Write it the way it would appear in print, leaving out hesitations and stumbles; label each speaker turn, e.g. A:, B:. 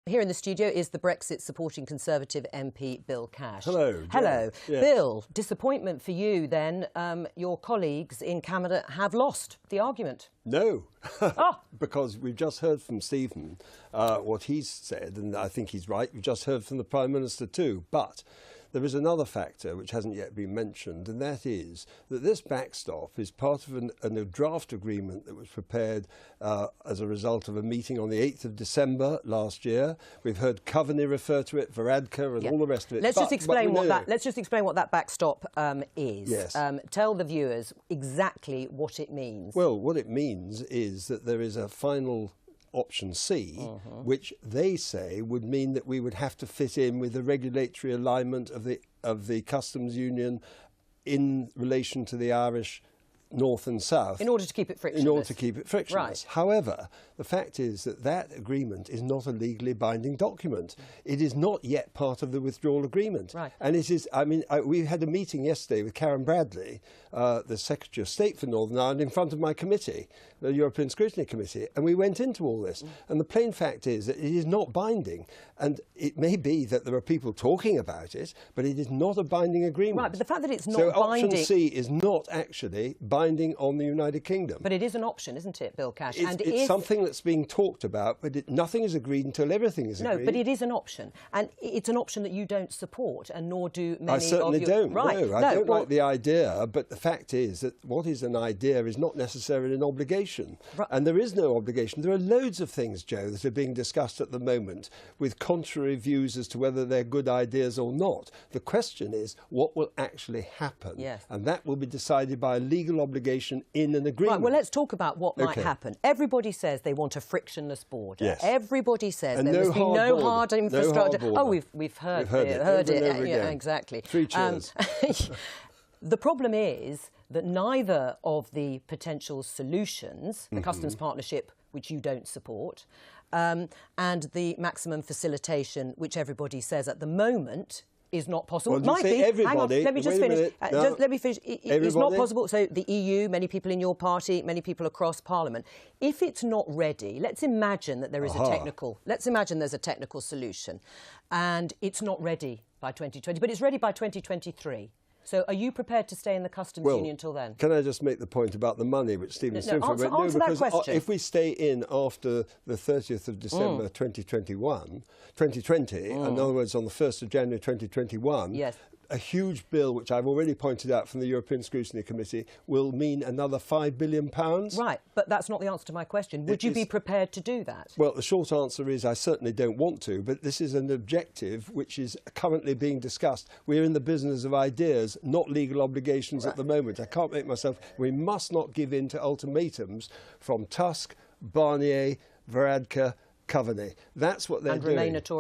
A: Here in the studio is the Brexit supporting Conservative MP Bill Cash.
B: Hello.
A: Hello.
B: Yes.
A: Bill, disappointment for you then. Your colleagues in Canada have lost the argument.
B: No, because we've just heard from Stephen what he's said, and I think he's right. We've just heard from the Prime Minister too. But there is another factor which hasn't yet been mentioned, and that is that this backstop is part of a draft agreement that was prepared as a result of a meeting on the 8th of December last year. We've heard Coveney refer to it, Varadkar and all the rest of it.
A: Let's just explain what that backstop is.
B: Yes.
A: Tell the viewers exactly what it means.
B: Well, what it means is that there is a final option C, which they say would mean that we would have to fit in with the regulatory alignment of the customs union in relation to the Irish north and south.
A: In order to keep it frictionless.
B: In order to keep it frictionless.
A: Right.
B: However, the fact is that that agreement is not a legally binding document. It is not yet part of the withdrawal agreement.
A: Right.
B: And it is, we had a meeting yesterday with Karen Bradley, the Secretary of State for Northern Ireland, in front of my committee, the European Scrutiny Committee, and we went into all this. And the plain fact is that it is not binding. And it may be that there are people talking about it, but it is not a binding agreement.
A: Right, but the fact that it's not
B: so
A: binding...
B: option C is not actually binding on the United Kingdom.
A: But it is an option, isn't it, Bill Cash?
B: It's something that's being talked about, but nothing is agreed until everything is agreed.
A: No, but it is an option. And it's an option that you don't support, and nor do many of your...
B: I certainly don't,
A: right.
B: no. I don't like the idea, but the fact is that what is an idea is not necessarily an obligation. Right. And there is no obligation. There are loads of things, Joe, that are being discussed at the moment with contrary views as to whether they're good ideas or not. The question is what will actually happen.
A: Yes.
B: And that will be decided by a legal obligation in an agreement.
A: Right, well, let's talk about what might happen. Everybody says they want a frictionless border.
B: Yes.
A: Everybody says
B: and
A: there must be no hard infrastructure.
B: No hard
A: we've heard
B: it.
A: Yeah, exactly.
B: 3 cheers.
A: The problem is that neither of the potential solutions, the customs partnership, which you don't support, and the maximum facilitation, which everybody says at the moment is not possible.
B: Well,
A: It might be.
B: everybody.
A: Hang on, let me just finish. Just let me finish. It's not possible. So the EU, many people in your party, many people across Parliament. If it's not ready, let's imagine that there is a technical. Let's imagine there's a technical solution, and it's not ready by 2020, but it's ready by 2023. So are you prepared to stay in the customs union until then?
B: Can I just make the point about the money, which Stephen Stimford went,
A: answer that question.
B: If we stay in after the 30th of December 2020, in other words, on the 1st of January 2021,
A: yes.
B: A huge bill, which I've already pointed out from the European Scrutiny Committee, will mean another £5 billion.
A: Right, but that's not the answer to my question. Would you be prepared to do that?
B: Well, the short answer is I certainly don't want to, but this is an objective which is currently being discussed. We're in the business of ideas, not legal obligations at the moment. I can't make myself... We must not give in to ultimatums from Tusk, Barnier, Varadkar, Coveney. That's what they're doing.
A: Remain a Tory.